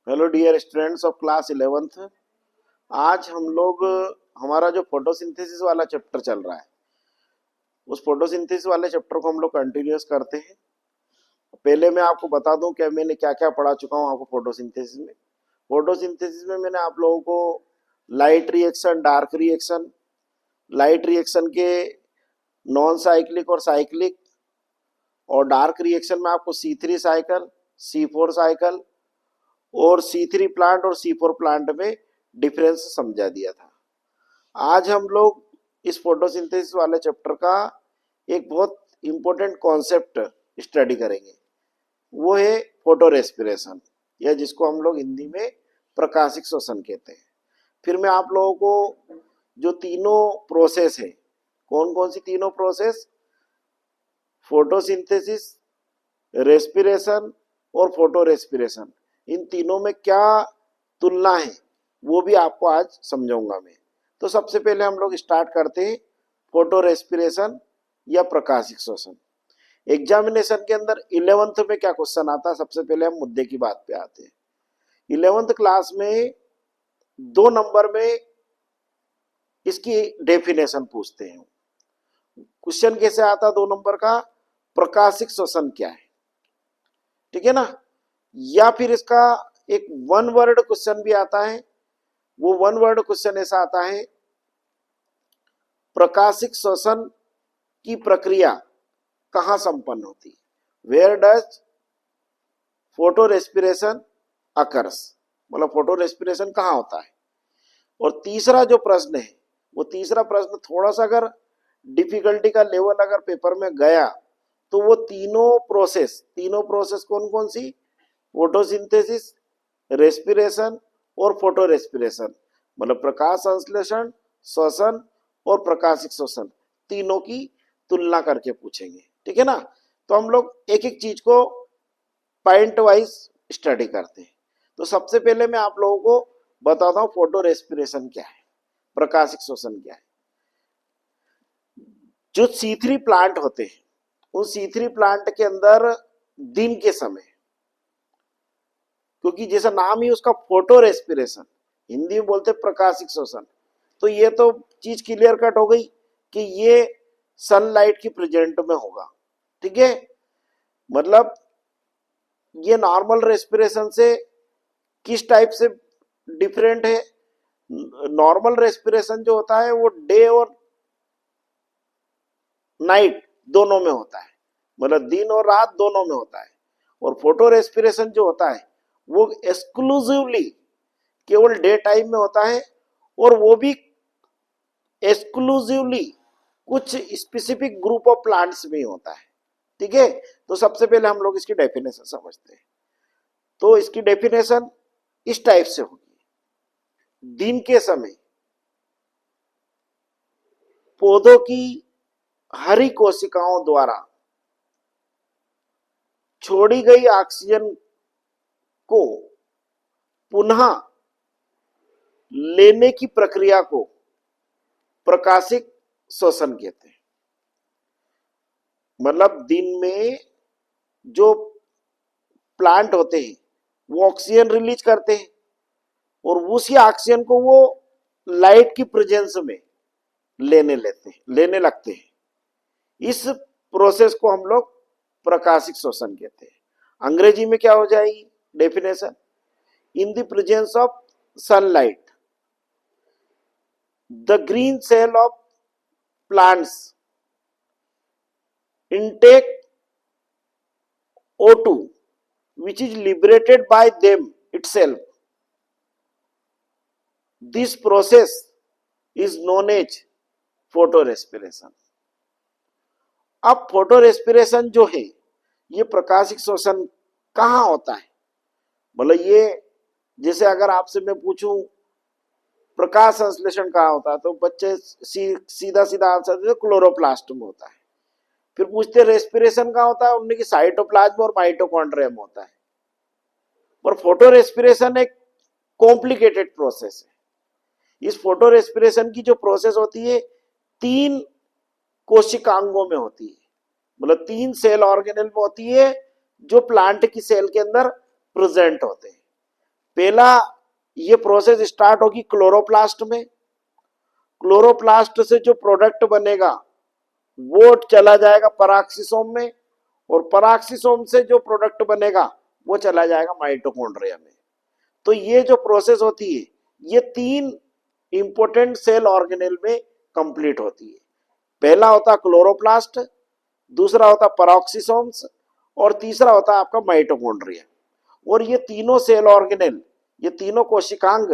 Hello dear students of class 11th। आज हम लोग हमारा जो फोटोसिंथेसिस वाला चैप्टर चल रहा है उस फोटोसिंथेसिस वाले चैप्टर को हम लोग कंटिन्यूअस करते हैं। पहले मैं आपको बता दूं कि मैंने क्या क्या पढ़ा चुका हूं आपको फोटोसिंथेसिस में मैंने आप लोगों को light reaction, dark reaction, light reaction के नॉन साइक्लिक और साइक्लिक, और डार्क रिएक्शन में आपको C3 साइकिल, C4 साइकिल और C3 प्लांट और C4 प्लांट में डिफरेंस समझा दिया था। आज हम लोग इस फोटोसिंथेसिस वाले चैप्टर का एक बहुत इंपॉर्टेंट कॉन्सेप्ट स्टडी करेंगे, वो है फोटो रेस्पिरेशन, या जिसको हम लोग हिंदी में प्रकाशिक श्वसन कहते हैं। फिर मैं आप लोगों को जो तीनों प्रोसेस है, कौन कौन सी तीनों प्रोसेस, फोटोसिंथेसिस, रेस्पिरेशन और फोटो रेस्पिरेशन, इन तीनों में क्या तुलना है वो भी आपको आज समझाऊंगा मैं। तो सबसे पहले हम लोग स्टार्ट करते हैं फोटो रेस्पिरेशन या प्रकाशिक श्वसन। एग्जामिनेशन के अंदर 11th में क्या क्वेश्चन आता है, सबसे पहले हम मुद्दे की बात पे आते हैं। 11th क्लास में 2 नंबर में इसकी डेफिनेशन पूछते हैं। क्वेश्चन कैसे आता 2 नंबर का, प्रकाशिक श्वसन क्या है, ठीक है ना। या फिर इसका एक 1 वर्ड क्वेश्चन भी आता है। वो 1 वर्ड क्वेश्चन ऐसा आता है, प्रकाशिक श्वसन की प्रक्रिया कहां संपन्न होती है, where does photorespiration occurs, मतलब फोटो रेस्पिरेशन कहां होता है। और तीसरा जो प्रश्न है, वो तीसरा प्रश्न थोड़ा सा अगर डिफिकल्टी का लेवल अगर पेपर में गया तो वो तीनों प्रोसेस कौन कौन सी, फोटोसिंथेसिस, रेस्पिरेशन और फोटो रेस्पिरेशन, मतलब प्रकाश संश्लेषण, श्वसन और प्रकाशिक श्वसन, तीनों की तुलना करके पूछेंगे, ठीक है ना। तो हम लोग एक एक चीज को पॉइंट वाइज स्टडी करते हैं। तो सबसे पहले मैं आप लोगों को बताता हूं फोटो रेस्पिरेशन क्या है, प्रकाशिक श्वसन क्या है। जो C3 प्लांट होते हैं, उन C3 प्लांट के अंदर दिन के समय, क्योंकि जैसा नाम ही उसका फोटो रेस्पिरेशन, हिंदी में बोलते प्रकाशिक श्वसन, तो ये तो चीज क्लियर कट हो गई कि ये सनलाइट की प्रेजेंट में होगा, ठीक है। मतलब ये नॉर्मल रेस्पिरेशन से किस टाइप से डिफरेंट है। नॉर्मल रेस्पिरेशन जो होता है वो डे और नाइट दोनों में होता है, मतलब दिन और रात दोनों में होता है। और फोटो रेस्पिरेशन जो होता है वो एक्सक्लूसिवली केवल डे टाइम में होता है, और वो भी एक्सक्लूसिवली कुछ स्पेसिफिक ग्रुप ऑफ प्लांट्स में होता है, ठीक है। तो सबसे पहले हम लोग इसकी डेफिनेशन समझते हैं। तो इसकी डेफिनेशन इस टाइप से होगी, दिन के समय पौधों की हरी कोशिकाओं द्वारा छोड़ी गई ऑक्सीजन को पुनः लेने की प्रक्रिया को प्रकाशिक श्वसन कहते हैं। मतलब दिन में जो प्लांट होते हैं वो ऑक्सीजन रिलीज करते हैं, और उसी ऑक्सीजन को वो लाइट की प्रेजेंस में लेने लगते हैं। इस प्रोसेस को हम लोग प्रकाशिक श्वसन कहते हैं। अंग्रेजी में क्या हो जाएगी definition, in the presence of sunlight the green cell of plants intake O2 which is liberated by them itself. This process is known as photorespiration. अब फोटो रेस्पिरेशन जो है ये प्रकाशिक श्वसन कहाँ होता है, मतलब ये जैसे अगर आपसे मैं पूछूं प्रकाश संश्लेषण कहाँ होता है तो बच्चे सीधा सीधा आंसर देते क्लोरोप्लास्ट में होता है। फिर पूछते रेस्पिरेशन कहाँ होता है, उनमें की साइटोप्लाज्म और माइटोकॉन्ड्रिया में होता है। पर फोटो रेस्पिरेशन एक कॉम्प्लिकेटेड प्रोसेस है। इस फोटो रेस्पिरेशन की जो प्रोसेस होती है 3 कोशिकांगों में होती है, मतलब 3 सेल ऑर्गेनेल में होती है जो प्लांट की सेल के अंदर प्रेजेंट होते हैं। पहला ये प्रोसेस स्टार्ट होगी क्लोरोप्लास्ट में। क्लोरोप्लास्ट से जो प्रोडक्ट बनेगा वो चला जाएगा पराक्सीसोम में, और पराक्सीसोम से जो प्रोडक्ट बनेगा वो चला जाएगा माइटोकॉन्ड्रिया में। तो ये जो प्रोसेस होती है ये 3 इंपॉर्टेंट सेल ऑर्गेनेल में कंप्लीट होती है। पहला होता क्लोरोप्लास्ट, दूसरा होता पराक्सीसोम्स, और तीसरा होता आपका माइटोकॉन्ड्रिया। और ये तीनों सेल ऑर्गेनेल, ये तीनों कोशिकांग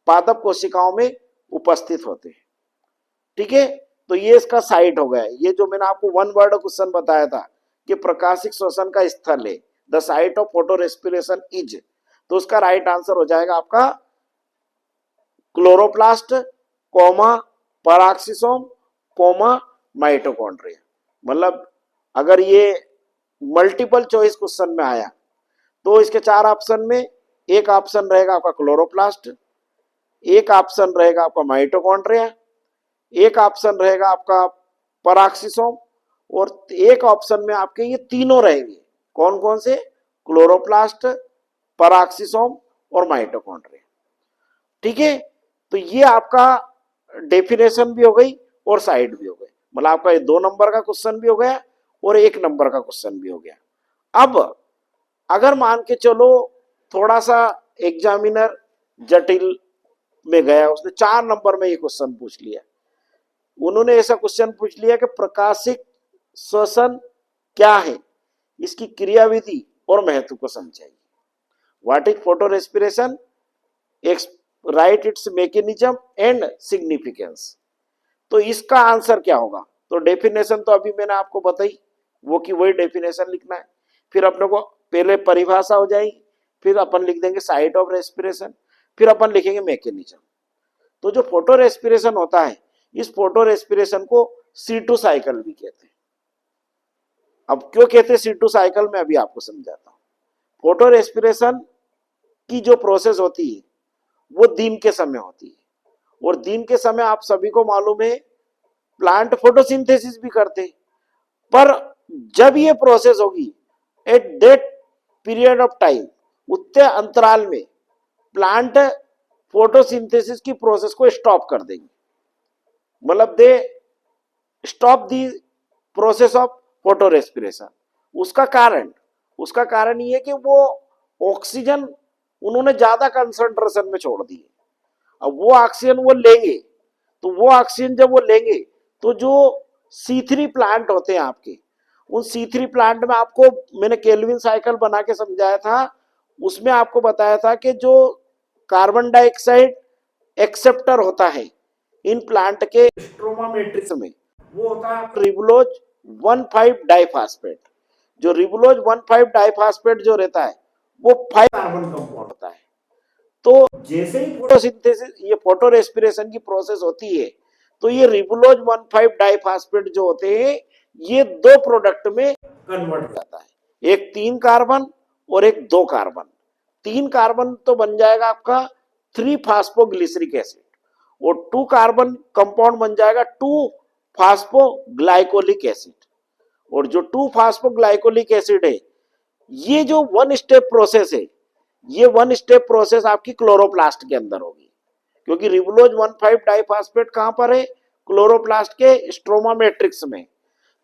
पादप कोशिकाओं में उपस्थित होते हैं। ठीक है, तो ये इसका साइट हो गया। ये जो मैंने आपको वन वर्ड क्वेश्चन बताया था कि प्रकाशिक श्वसन का स्थल है, the site of photo respiration is, तो उसका राइट आंसर हो जाएगा आपका क्लोरोप्लास्ट, कोमा पराक्सीसोम, कोमा माइटोकॉन्ड्रिया। मतलब अगर ये मल्टीपल चॉइस क्वेश्चन में आया तो इसके 4 ऑप्शन में एक ऑप्शन रहेगा आपका क्लोरोप्लास्ट, एक ऑप्शन रहेगा आपका माइटोकॉन्ड्रिया, एक ऑप्शन रहेगा आपका पराक्सीसोम, और एक ऑप्शन में आपके ये तीनों रहेंगे। कौन कौन से? क्लोरोप्लास्ट, पराक्सीसोम और माइटोकॉन्ड्रिया। ठीक है, तो ये आपका डेफिनेशन भी हो गई और साइड भी हो गई। मतलब आपका ये 2 नंबर का क्वेश्चन भी हो गया और 1 नंबर का क्वेश्चन भी हो गया। अब अगर मान के चलो थोड़ा सा एग्जामिनर जटिल में गया, उसने 4 नंबर में ये क्वेश्चन पूछ लिया। उन्होंने ऐसा क्वेश्चन पूछ लिया कि प्रकाशिक श्वसन क्या है, इसकी क्रियाविधि और महत्व को समझाइए। What is photo respiration, right it's mechanism and significance. तो इसका आंसर क्या होगा? तो डेफिनेशन तो अभी मैंने आपको बताई, वो की वही डेफिनेशन लिखना है। फिर अपने को पहले परिभाषा हो जाएगी, फिर अपन लिख देंगे साइट ऑफ रेस्पिरेशन, फिर अपन लिखेंगे मैकेनिज्म। तो जो फोटो रेस्पिरेशन होता है, इस फोटो रेस्पिरेशन को C2 साइकिल भी कहते हैं। अब क्यों कहते हैं C2 साइकिल, में अभी आपको समझाता हूं। फोटो रेस्पिरेशन की जो प्रोसेस होती है वो दिन के समय होती है, और दिन के समय आप सभी को मालूम है प्लांट फोटोसिंथेसिस भी करते हैं। पर जब ये प्रोसेस होगी at that period of time, उतने अंतराल में प्लांट फोटोसिंथेसिस की प्रोसेस को स्टॉप कर देंगे। मतलब they stop the process of photo respiration. उसका कारण ये है कि वो ऑक्सीजन उन्होंने ज्यादा कंसंट्रेशन में छोड़ दी है। अब वो ऑक्सीजन वो लेंगे, तो वो ऑक्सीजन जब वो लेंगे तो जो C3 प्लांट होते हैं आपके, उन C3 प्लांट में आपको मैंने केल्विन साइकिल बना के समझाया था। उसमें आपको बताया था कि जो कार्बन डाइऑक्साइड एक्सेप्टर होता है इन प्लांट के स्ट्रोमा मैट्रिक्स में, वो होता है रिबुलोज 1,5 डाइफॉस्फेट। जो रिबुलोज 1,5 डाइफॉस्फेट जो रहता है वो 5 कार्बन कंपाउंड होता है। तो जैसे ही फोटोसिंथेसिस, ये फोटो रेस्पिरेशन की प्रोसेस होती है, तो ये रिबुलोज 1,5 डाइफॉस्फेट जो होते हैं ये 2 प्रोडक्ट में कन्वर्ट हो जाता है, एक 3 कार्बन और एक 2 कार्बन। 3 कार्बन तो बन जाएगा आपका 3 फास्फोग्लिसरिक एसिड, और 2 कार्बन कंपाउंड बन जाएगा 2 फास्फोग्लाइकोलिक एसिड। और जो 2 फास्फोग्लाइकोलिक एसिड है, ये जो 1 स्टेप प्रोसेस है, ये 1 स्टेप प्रोसेस आपकी क्लोरोप्लास्ट के अंदर होगी। क्योंकि रिबुलोज 1,5 डाइफॉस्फेट कहां पर है? क्लोरोप्लास्ट के स्ट्रोमा मैट्रिक्स में।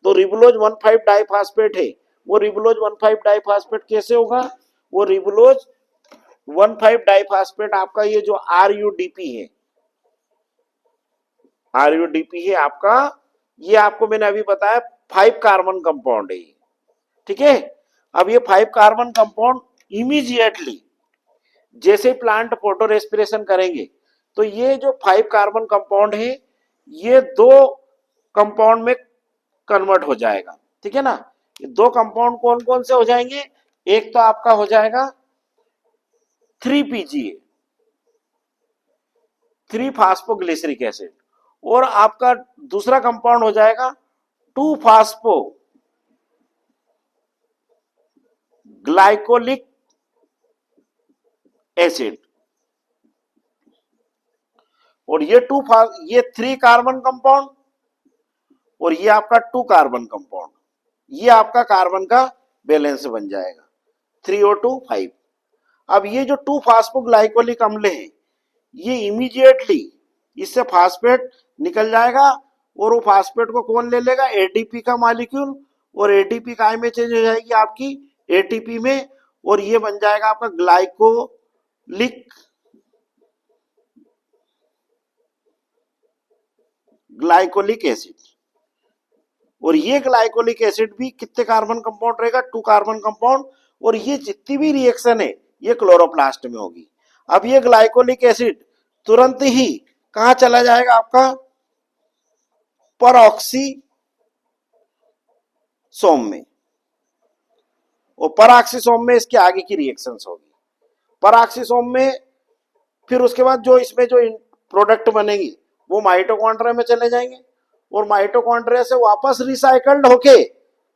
तो रिबुलोज 1,5 डाइफॉस्फेट है, वो रिबुलोज 1,5 डाइफॉस्फेट कैसे होगा? वो रिबुलोज 1,5 डाइफॉस्फेट आपका ये जो RUDP है, RUDP है आपका, ये आपको मैंने अभी बताया 5 कार्बन कंपाउंड है। ठीक है, अब ये 5 कार्बन कंपाउंड इमीडिएटली जैसे प्लांट फोटो रेस्पिरेशन करेंगे तो ये जो 5 कार्बन कंपाउंड है ये 2 कंपाउंड में कन्वर्ट हो जाएगा। ठीक है ना, ये 2 कंपाउंड कौन कौन से हो जाएंगे? एक तो आपका हो जाएगा 3PGA, 3 फास्फोग्लिसरिक एसिड, और आपका दूसरा कंपाउंड हो जाएगा 2 फास्फो ग्लाइकोलिक एसिड। और ये 3 कार्बन कंपाउंड और ये आपका 2 कार्बन कंपाउंड, ये आपका कार्बन का बैलेंस बन जाएगा 3O2 5। अब ये जो 2-फॉस्फोग्लाइकोलिक अम्ल है, ये इमीडिएटली इससे फास्फेट निकल जाएगा और वो फास्फेट को कौन ले लेगा, एटीपी का मॉलिक्यूल, और एटीपी काय में चेंज हो जाएगी आपकी, एटीपी में, और ये बन जाएगा आपका ग्लाइकोलिक एसिड। और ये ग्लाइकोलिक एसिड भी कितने कार्बन कंपाउंड रहेगा, 2 कार्बन कंपाउंड, और ये जितनी भी रिएक्शन है ये क्लोरोप्लास्ट में होगी। अब ये ग्लाइकोलिक एसिड तुरंत ही कहां चला जाएगा आपका, परऑक्सीसोम में, और परऑक्सीसोम में इसके आगे की रिएक्शंस होगी। परऑक्सीसोम में फिर उसके बाद जो इसमें जो प्रोडक्ट बनेगी वो माइटोकॉन्ड्रिया में चले जाएंगे, और माइटोकॉन्ड्रिया से वापस रिसाइकल्ड होके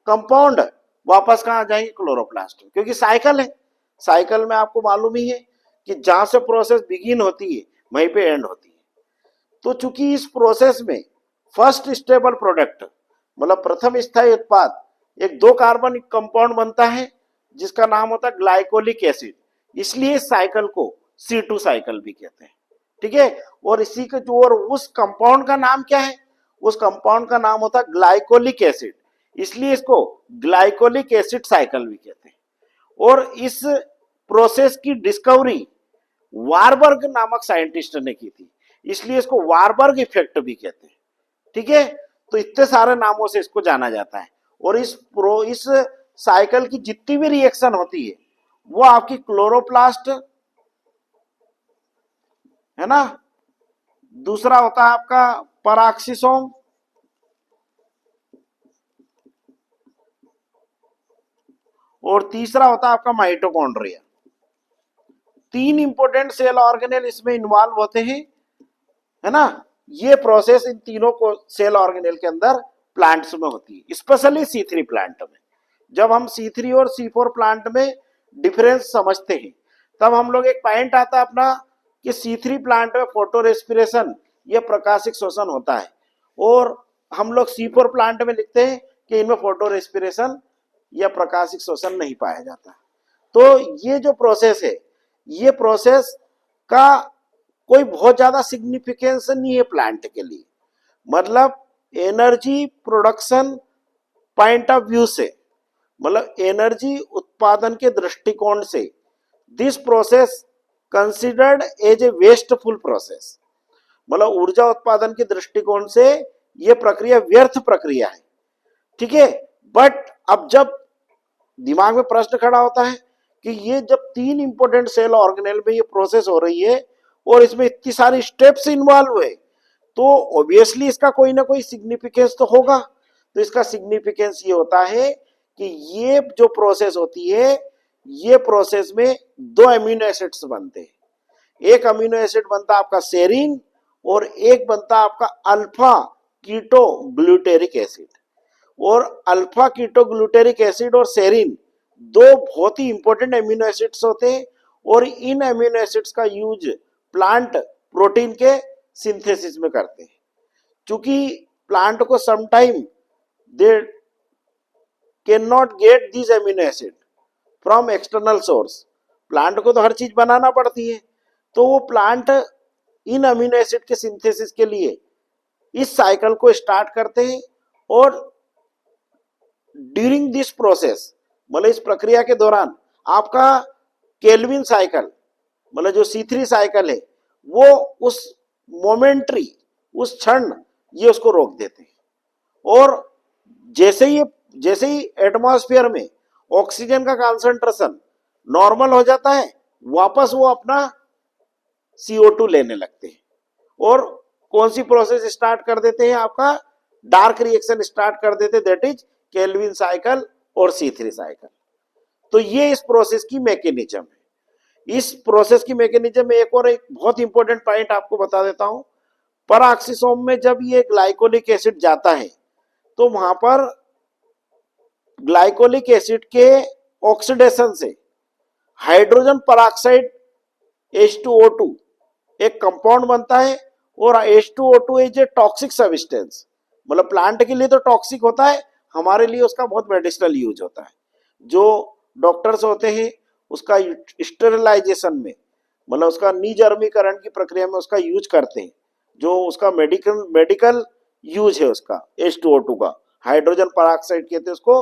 कंपाउंड वापस कहां जाएंगे, क्लोरोप्लास्ट में, क्योंकि साइकिल है। साइकिल में आपको मालूम ही है कि जहां से प्रोसेस बिगिन होती है वहीं पे एंड होती है। तो चूंकि इस प्रोसेस में फर्स्ट स्टेबल प्रोडक्ट मतलब प्रथम स्थायी उत्पाद एक 2 कार्बनिक कंपाउंड बनता है जिसका नाम होता है ग्लाइकोलिक एसिड, इसलिए इस साइकिल को C2 साइकिल भी कहते हैं। ठीक है, और इसी के जो और उस कंपाउंड का नाम क्या है, उस कंपाउंड का नाम होता है ग्लाइकोलिक एसिड, इसलिए इसको ग्लाइकोलिक एसिड साइकिल भी कहते हैं। और इस प्रोसेस की डिस्कवरी वारबर्ग नामक साइंटिस्ट ने की थी, इसलिए इसको वारबर्ग इफेक्ट भी कहते हैं। ठीक है, तो इतने सारे नामों से इसको जाना जाता है। और इस साइकिल की जितनी भी रिएक्शन होती है वो आपकी क्लोरोप्लास्ट है ना, दूसरा होता है आपका परऑक्सीसोम, और तीसरा होता है आपका माइटोकॉन्ड्रिया। 3 इंपोर्टेंट सेल ऑर्गेनेल इसमें इन्वॉल्व होते हैं, है ना। ये प्रोसेस इन तीनों को सेल ऑर्गेनेल के अंदर प्लांट्स में होती है, स्पेशली C3 प्लांट में। जब हम C3 और C4 प्लांट में डिफरेंस समझते हैं तब हम लोग एक पॉइंट आता है अपना कि C3 प्लांट में फोटो रेस्पिरेशन ये प्रकाशिक श्वसन होता है, और हम लोग C4 प्लांट में लिखते हैं कि इनमें फोटो रेस्पिरेशन या प्रकाशिक श्वसन नहीं पाया जाता। तो ये जो प्रोसेस है, ये प्रोसेस का कोई बहुत ज्यादा सिग्निफिकेंस नहीं है प्लांट के लिए, मतलब energy production point of view से, मतलब एनर्जी उत्पादन के दृष्टिकोण से this process considered as a wasteful process, मतलब ऊर्जा उत्पादन के दृष्टिकोण से यह प्रक्रिया व्यर्थ प्रक्रिया है। ठीक है, बट अब जब दिमाग में प्रश्न खड़ा होता है कि ये जब 3 इंपोर्टेंट सेल ऑर्गेनेल में ये प्रोसेस हो रही है और इसमें इतनी सारी स्टेप्स इन्वॉल्व हुए, तो ऑब्वियसली इसका कोई ना कोई सिग्निफिकेंस तो होगा। तो इसका सिग्निफिकेंस ये होता है कि ये जो प्रोसेस होती है, ये प्रोसेस में 2 अमीनो एसिड्स बनते हैं। एक अमीनो एसिड बनता है आपका सेरीन, और एक बनता है आपका अल्फा कीटो ग्लूटेरिक एसिड। और अल्फा कीटो ग्लूटेरिक एसिड और सेरीन 2 बहुत ही इंपॉर्टेंट अमीनो एसिड्स होते हैं, और इन अमीनो एसिड्स का यूज प्लांट प्रोटीन के सिंथेसिस में करते हैं। क्योंकि प्लांट को sometime they can not get this amino acid from external source, plant को तो हर चीज बनाना पड़ती है, तो वो प्लांट इन अमीनो एसिड के सिंथेसिस के लिए इस साइकिल को स्टार्ट करते हैं। और ड्यूरिंग दिस प्रोसेस, मतलब इस प्रक्रिया के दौरान आपका केल्विन साइकिल, मतलब जो C3 साइकिल है, वो उस मोमेंट्री, उस क्षण ये उसको रोक देते हैं। और जैसे ही एटमॉस्फेयर में ऑक्सीजन का कंसंट्रेशन नॉर्मल हो जाता है, वापस वो अपना CO2 लेने लगते हैं, और कौन सी प्रोसेस स्टार्ट कर देते हैं, आपका डार्क रिएक्शन स्टार्ट कर देते हैं, दैट इज केल्विन साइकिल और C3 साइकिल। तो ये इस प्रोसेस की मैकेनिज्म है। इस प्रोसेस की मैकेनिज्म में एक बहुत इंपॉर्टेंट पॉइंट आपको बता देता हूं। परऑक्सीसोम में जब ये ग्लाइकोलिक एसिड जाता है तो वहां पर ग्लाइकोलिक एसिड के ऑक्सीडेशन से हाइड्रोजन परऑक्साइड H2O2 एक कंपाउंड बनता है, और H2O2 is a toxic substance, मतलब प्लांट के लिए तो टॉक्सिक होता है, हमारे लिए उसका बहुत मेडिसिनल यूज होता है। जो डॉक्टर्स होते हैं उसका स्टेरिलाइजेशन में, मतलब उसका निजर्मीकरण की प्रक्रिया में उसका यूज करते हैं, जो उसका मेडिकल यूज है उसका H2O2 का, हाइड्रोजन पराक्साइड कहते हैं उसको,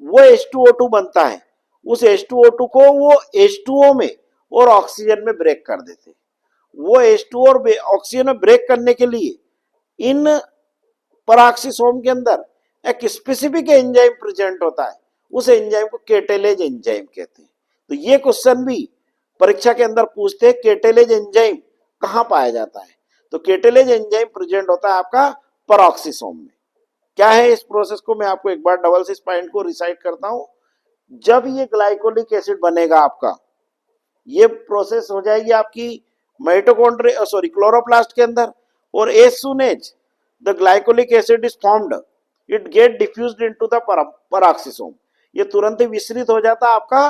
वो H2O2 बनता है। उस H2O2 को वो H2O में और ऑक्सीजन में ब्रेक कर देते हैं। वो H2O और ऑक्सीजन में ब्रेक करने के लिए इन पराक्सीसोम के अंदर एक स्पेसिफिक एंजाइम प्रेजेंट होता है, उस एंजाइम को केटेलेज एंजाइम कहते हैं। तो ये क्वेश्चन भी परीक्षा के अंदर पूछते हैं, केटेलेज एंजाइम कहाँ पाया जाता है? तो केटेलेज एंजाइम प्रेजेंट होता है आपका पराक्सीसोम में। क्या है इस प्रोसेस को मैं आपको एक बार डबल से इस पॉइंट को रिसाइट करता हूं। जब ये ग्लाइकोलिक एसिड बनेगा आपका, ये प्रोसेस हो जाएगी आपकी माइटोकॉन्ड्रिया सॉरी क्लोरोप्लास्ट के अंदर, और as soon as the glycolic acid is formed it get diffused into the peroxisome. ये तुरंत ही विस्तृत हो जाता है आपका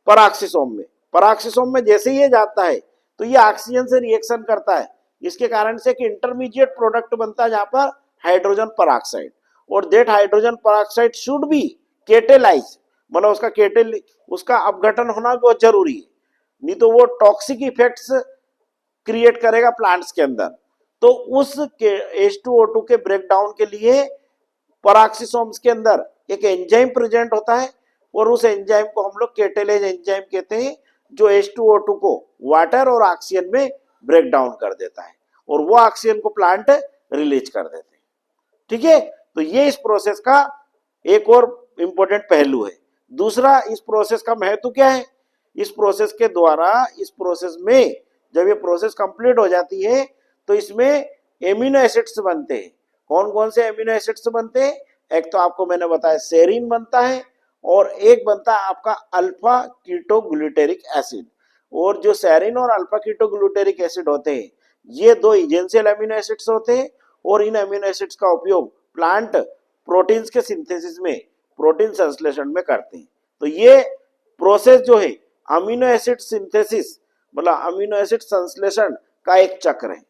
पराक्सीसोम में। पराक्सीसोम में जैसे ही ये जाता है तो ये ऑक्सीजन से रिएक्शन करता है, इसके कारण से एक इंटरमीडिएट प्रोडक्ट बनता है जहां पर हाइड्रोजन पराक्साइड, और that hydrogen peroxide should be catalyse, मतलब उसका उसका अपघटन होना बहुत जरूरी है, नहीं तो वो टॉक्सिक इफेक्ट्स क्रिएट करेगा प्लांट्स के अंदर। तो उस H2O2 के ब्रेकडाउन के लिए पराक्सीसोम्स के अंदर एक एंजाइम प्रेजेंट होता है, और उस एंजाइम को हम लोग केटेलेज एंजाइम कहते हैं, जो H2O2 को वाटर और ऑक्सीजन में ब्रेक डाउन कर देता है, और वो ऑक्सीजन को प्लांट रिलीज कर देते हैं। ठीक है, तो ये इस प्रोसेस का एक और इंपॉर्टेंट पहलू है। दूसरा, इस प्रोसेस का महत्व क्या है? इस प्रोसेस के द्वारा, इस प्रोसेस में जब ये प्रोसेस कंप्लीट हो जाती है तो इसमें एमिनो एसिड्स बनते हैं। कौन कौन से एमिनो एसिड्स बनते हैं? एक तो आपको मैंने बताया सेरीन बनता है, और एक बनता है आपका अल्फा कीटोग्लूटेरिक एसिड। और जो सेरीन और अल्फा कीटोग्लूटेरिक एसिड होते हैं, ये दो इजेंशियल एमिनो एसिड्स होते हैं, और इन एमिनो एसिड्स का उपयोग प्लांट प्रोटीन्स के सिंथेसिस में, प्रोटीन संश्लेषण में करते हैं। तो ये प्रोसेस जो है अमीनो एसिड सिंथेसिस, मतलब अमीनो एसिड संश्लेषण का एक चक्र है।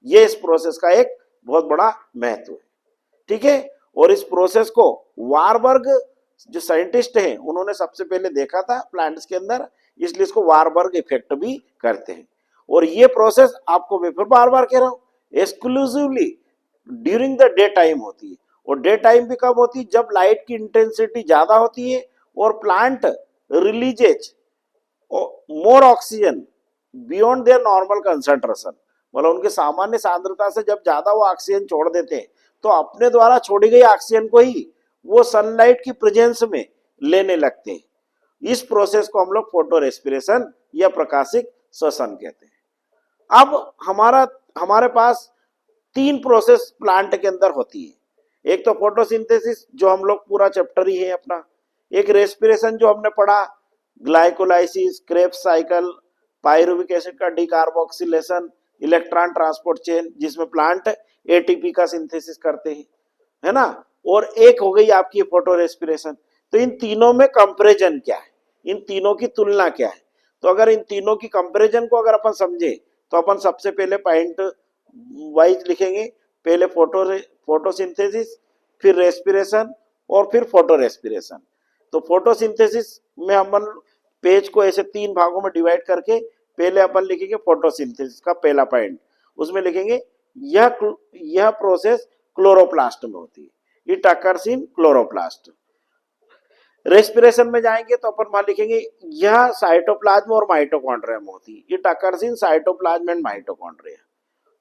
ये इस प्रोसेस का एक बहुत बड़ा महत्व है। ठीक है, और इस प्रोसेस को वारबर्ग जो साइंटिस्ट हैं उन्होंने सबसे पहले देखा था प्लांट्स के अंदर, इसलिए इसको वारबर्ग इफेक्ट भी कहते हैं। और ये प्रोसेस आपको मैं फिर बार बार कह रहा हूं exclusively during the day time होती है। और डे टाइम भी कब होती है? जब लाइट की इंटेंसिटी ज्यादा होती है और plant releases more oxygen beyond their normal concentration, मतलब उनके सामान्य सांद्रता से जब ज्यादा वो ऑक्सीजन छोड़ देते हैं तो अपने द्वारा छोड़ी गई ऑक्सीजन को ही वो सनलाइट की प्रेजेंस में लेने लगते हैं। इस प्रोसेस को हम लोग फोटो रेस्पिरेशन या प्रकाशिक श्वसन कहते हैं। अब हमारे पास तीन प्रोसेस प्लांट के अंदर होती है। एक तो फोटोसिंथेसिस जो हम लोग पूरा चैप्टर ही है अपना, एक रेस्पिरेशन जो हमने पढ़ा, glycolysis, Krebs cycle, pyruvic acid का डिकार्बोक्सिलेशन, इलेक्ट्रॉन ट्रांसपोर्ट चेन जिसमें प्लांट एटीपी का सिंथेसिस करते हैं, है ना। और एक हो गई आपकी फोटो रेस्पिरेशन। तो इन तीनों में कंपैरिजन क्या है, इन तीनों की तुलना क्या है? तो अगर इन तीनों की कंपैरिजन को अगर अपन समझे तो अपन सबसे पहले पॉइंट वाइज लिखेंगे। पहले फोटोसिंथेसिस, फिर रेस्पिरेशन, और फिर फोटो रेस्पिरेशन। तो फोटोसिंथेसिस में हम पेज को ऐसे तीन भागों में डिवाइड करके पहले अपन लिखेंगे फोटोसिंथेसिस का पहला पॉइंट, उसमें लिखेंगे यह प्रोसेस क्लोरोप्लास्ट में होती है, it occurs in chloroplast. Respiration में जाएंगे तो अपन वहां लिखेंगे यह साइटोप्लाज्म और माइटोकॉन्ड्रिया में होती है, it occurs in cytoplasm and mitochondria.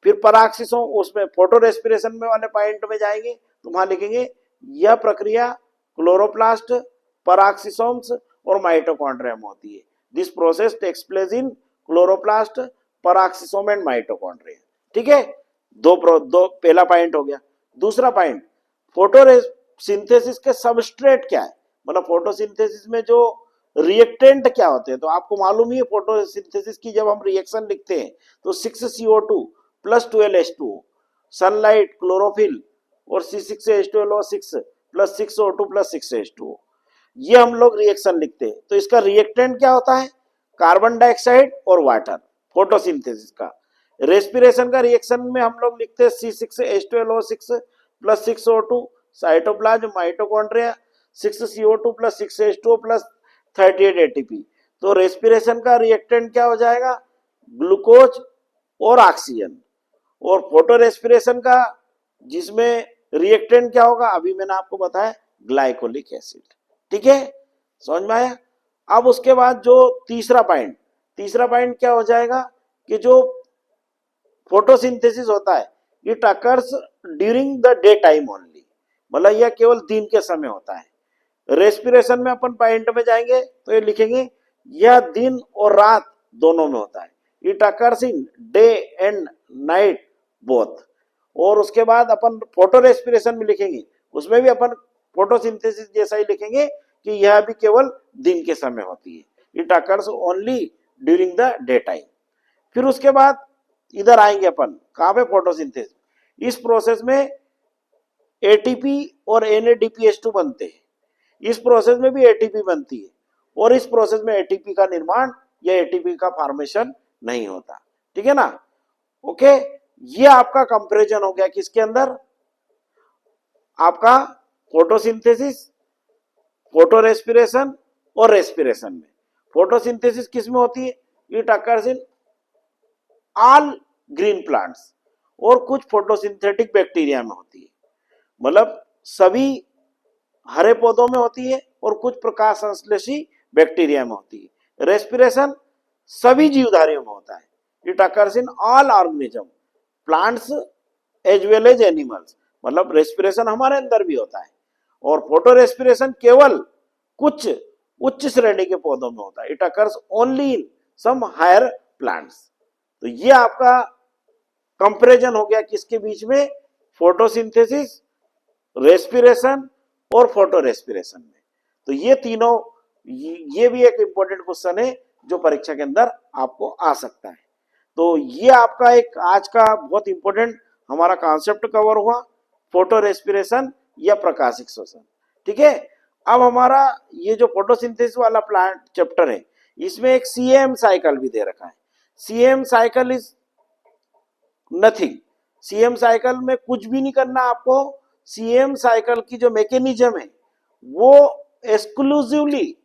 फिर पराक्सीसोम, उसमें फोटो रेस्पिरेशन में वाले पॉइंट में जाएंगे तो वहां लिखेंगे यह प्रक्रिया क्लोरोप्लास्ट, पराक्सीसोम्स और माइटोकॉन्ड्रिया में होती है। This process takes place in chloroplast, peroxisome and mitochondria. ठीक है, दो पहला पॉइंट हो गया। दूसरा पॉइंट, फोटोसिंथेसिस के सबस्ट्रेट क्या है, मतलब फोटोसिंथेसिस में जो रिएक्टेंट क्या होते हैं। तो आपको मालूम ही है फोटोसिंथेसिस की जब हम रिएक्शन लिखते हैं तो 6CO2 plus 12H2O, sunlight, chlorophyll और C6H12O6 plus 6O2 plus 6H2O, ये हम लोग रिएक्शन लिखते हैं। तो इसका रिएक्टेंट क्या होता है? कार्बन डाइऑक्साइड और वाटर, फोटोसिंथेसिस का। रेस्पिरेशन का रिएक्शन में हम लोग लिखते हैं C6H12O6 plus 6O2, cytoplasm, mitochondria, 6CO2 plus 6H2O plus 38 ATP। तो रेस्पिरेशन का रिएक्टेंट क्या हो जाएगा, ग्लूकोज और ऑक्सीजन। और फोटो रेस्पिरेशन का जिसमें रिएक्टेंट क्या होगा, अभी मैंने आपको बताया ग्लाइकोलिक एसिड। ठीक है, समझ में आया। अब उसके बाद जो तीसरा पॉइंट क्या हो जाएगा कि जो फोटोसिंथेसिस होता है it occurs during the day time only, मतलब यह केवल दिन के समय होता है। रेस्पिरेशन में अपन पॉइंट में जाएंगे तो ये लिखेंगे यह दिन और रात दोनों में होता है, it occurs in day and night both. और उसके बाद अपन फोटो रेस्पिरेशन में लिखेंगे, उसमें भी अपन फोटोसिंथेसिस जैसा ही लिखेंगे कि यह भी केवल दिन के समय होती है, it occurs only during the day time. फिर उसके बाद इधर आएंगे अपन, कहां पे, फोटोसिंथेसिस। इस प्रोसेस में एटीपी और NADPH2 बनते हैं, इस प्रोसेस में भी एटीपी बनती है, और इस प्रोसेस में एटीपी का निर्माण या एटीपी का फॉर्मेशन नहीं होता। ठीक है ना, ओके। ये आपका कंपैरिजन हो गया किसके अंदर, आपका फोटोसिंथेसिस, फोटो रेस्पिरेशन और रेस्पिरेशन में। फोटोसिंथेसिस किस में होती है, it occurs in all green plants, और कुछ फोटोसिंथेटिक बैक्टीरिया में होती है, मतलब सभी हरे पौधों में होती है और कुछ प्रकाश संश्लेषी बैक्टीरिया में होती है। रेस्पिरेशन सभी जीवधारियों में होता है, it occurs in all organism, plants as well as animals, मतलब रेस्पिरेशन हमारे अंदर भी होता है। और फोटो रेस्पिरेशन केवल कुछ उच्च श्रेणी के पौधों में होता है, it occurs only in some higher plants. तो ये आपका कंपैरिजन हो गया किसके बीच में, फोटोसिंथेसिस, रेस्पिरेशन और फोटो रेस्पिरेशन में। तो ये तीनों, ये भी एक इंपॉर्टेंट क्वेश्चन है जो परीक्षा के अंदर आपको आ सकता है। तो ये आपका एक आज का बहुत इंपॉर्टेंट हमारा कॉन्सेप्ट कवर हुआ, फोटो रेस्पिरेशन या प्रकाशिक श्वसन। ठीक है, अब हमारा ये जो फोटोसिंथेसिस वाला प्लांट चैप्टर है इसमें एक CAM साइकिल भी दे रखा है। CAM cycle is nothing, CAM cycle में कुछ भी नहीं करना आपको। CAM साइकिल की जो मैकेनिज्म है वो एक्सक्लूसिवली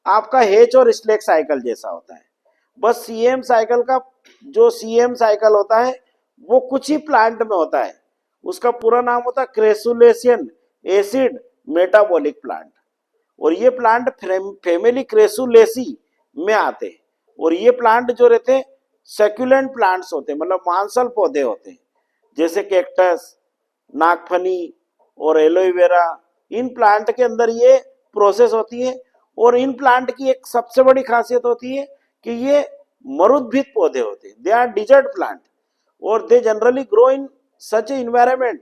आपका हेच और स्लेक साइकिल जैसा होता है। बस CAM साइकिल का जो CAM साइकिल होता है वो कुछ ही प्लांट में होता है, उसका पूरा नाम होता है क्रेसुलेशियन एसिड मेटाबॉलिक प्लांट, और ये प्लांट फैमिली क्रेसुलेसी में आते हैं। और ये प्लांट जो रहते हैं सेक्युलेंट प्लांट्स होते हैं, मतलब मांसल पौधे होते हैं, जैसे कैक्टस, नागफनी और एलोवेरा। इन प्लांट के अंदर ये प्रोसेस होती है, और इन प्लांट की एक सबसे बड़ी खासियत होती है कि ये मरुद्भिद पौधे होते हैं, दे आर डिजर्ट प्लांट, और they generally grow in such a environment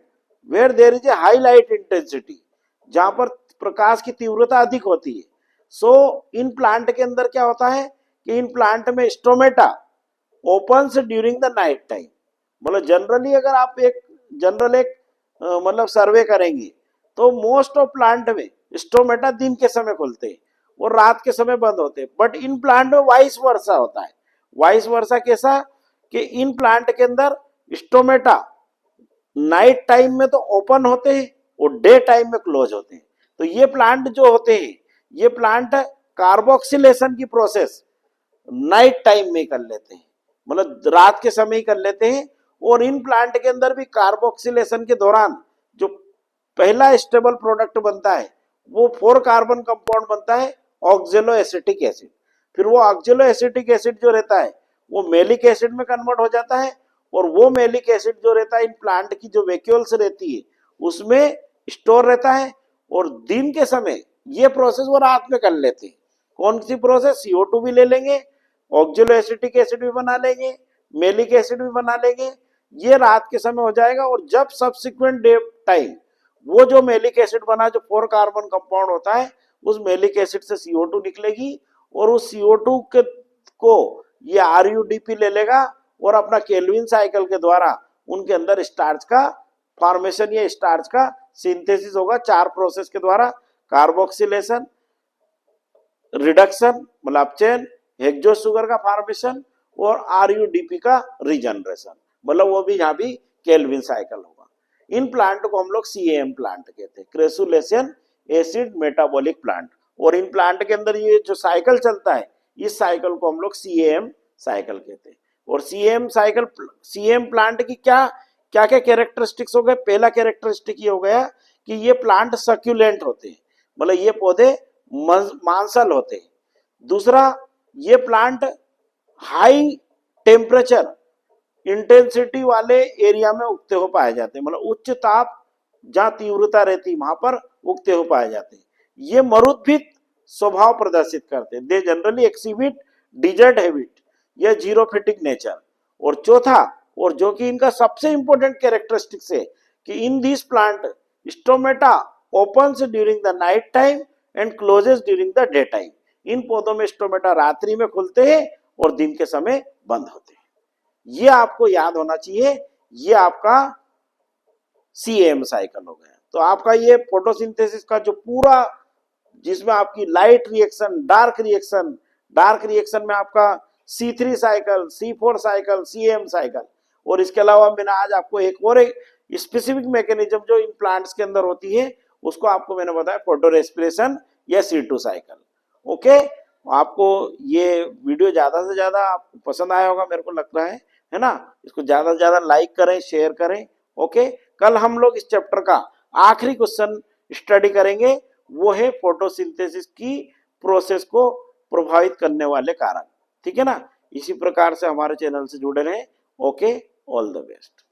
where there is a high light intensity, जहां पर प्रकाश की तीव्रता अधिक होती है। सो इन प्लांट के अंदर क्या होता है कि इन प्लांट में stomata opens during the night time, मतलब जनरली अगर आप एक मतलब सर्वे करेंगे तो मोस्ट ऑफ प्लांट में स्टोमेटा दिन के समय खुलते हैं और रात के समय बंद होते हैं, बट इन प्लांट में वाइस वर्सा होता है। वाइस वर्सा कैसा कि इन प्लांट के अंदर स्टोमेटा नाइट टाइम में तो ओपन होते हैं और डे टाइम में क्लोज होते हैं। तो ये प्लांट जो होते हैं, ये प्लांट कार्बोक्सिलेशन की प्रोसेस नाइट टाइम में कर लेते हैं, मतलब रात के समय ही कर लेते हैं। और इन प्लांट के अंदर भी कार्बोक्सिलेशन के दौरान जो पहला स्टेबल प्रोडक्ट बनता है वो 4 कार्बन कंपाउंड बनता है ऑक्जेलो एसिटिक एसिड। फिर वो ऑक्जेलो एसिटिक एसिड जो रहता है वो मेलिक एसिड में कन्वर्ट हो जाता है, और वो मेलिक एसिड जो रहता है इन प्लांट की जो वैक्यूल्स रहती है उसमें स्टोर रहता है, और दिन के समय ये प्रोसेस वो रात में कर लेते हैं। कौन सी प्रोसेस, CO2 भी ले लेंगे, ऑक्जेलो एसिटिक एसिड भी बना लेंगे, मेलिक एसिड भी बना लेंगे, ये रात के समय हो जाएगा। और जब सब्सिक्वेंट डे टाइम वो जो मेलिक एसिड बना जो 4 कार्बन कंपाउंड होता है उस मेलिक एसिड से CO2 निकलेगी, और उस CO2 को ये RUDP ले लेगा और अपना केल्विन साइकिल के द्वारा उनके अंदर स्टार्च का फॉर्मेशन या स्टार्च का सिंथेसिस होगा 4 प्रोसेस के द्वारा, कार्बोक्सिलेशन, रिडक्शन मतलब अपचयन, हेक्सोस शुगर का फॉर्मेशन और RUDP का रीजनरेशन, मतलब वो भी यहाँ भी केल्विन साइकिल होगा। इन प्लांट को हम लोग CAM प्लांट कहते हैं, क्रेसुलेशियन एसिड मेटाबॉलिक प्लांट, और इन प्लांट के अंदर ये जो साइकिल चलता है, इस साइकिल को हम लोग सीएम साइकिल कहते हैं। और सीएम साइकिल, सीएम प्लांट की क्या क्या क्या कैरेक्टरिस्टिक्स हो गए? पहला कैरेक्टरिस्टिक ये हो गया कि ये प्लांट सक्यूलेंट होते हैं, मतलब ये पौधे मांसल होते हैं। दूसरा, ये प्लांट हाई टेम्परेचर इंटेंसिटी वाले एरिया में उगते हुए पाए जाते हैं, मतलब उच्च ताप जहां तीव्रता रहती है वहां पर उगते हुए पाए जाते हैं। ये मरुद्भिद स्वभाव प्रदर्शित करते हैं, they generally exhibit desert habit या जीरोफिटिक नेचर। और चौथा, और जो कि इनका सबसे इंपॉर्टेंट कैरेक्टरिस्टिक्स है, कि in this plant stomata opens during the night time and closes during the day time. इन पौधों में स्टोमेटा रात्रि में खुलते हैं और दिन के समय बंद होते हैं। ये आपको याद होना चाहिए, ये आपका सीएम साइकिल हो गया। तो आपका ये फोटोसिंथेसिस का जो पूरा, जिसमें आपकी लाइट रिएक्शन, डार्क रिएक्शन में आपका C3 cycle, C4 cycle, CM cycle, और इसके अलावा मैंने आज आपको एक और स्पेसिफिक मैकेनिज्म जो इन प्लांट्स के अंदर होती है उसको आपको मैंने बताया, फोटो रेस्पिरेशन या C2 साइकिल। ओके, आपको ये वीडियो ज्यादा से ज्यादा आपको पसंद आया होगा मेरे को लग रहा है ना। इसको ज्यादा से ज्यादा लाइक करें, शेयर करें। ओके, कल हम लोग इस चैप्टर का आखिरी क्वेश्चन स्टडी करेंगे, वो है फोटोसिंथेसिस की प्रोसेस को प्रभावित करने वाले कारक। ठीक है ना, इसी प्रकार से हमारे चैनल से जुड़े रहें। Okay, all the best.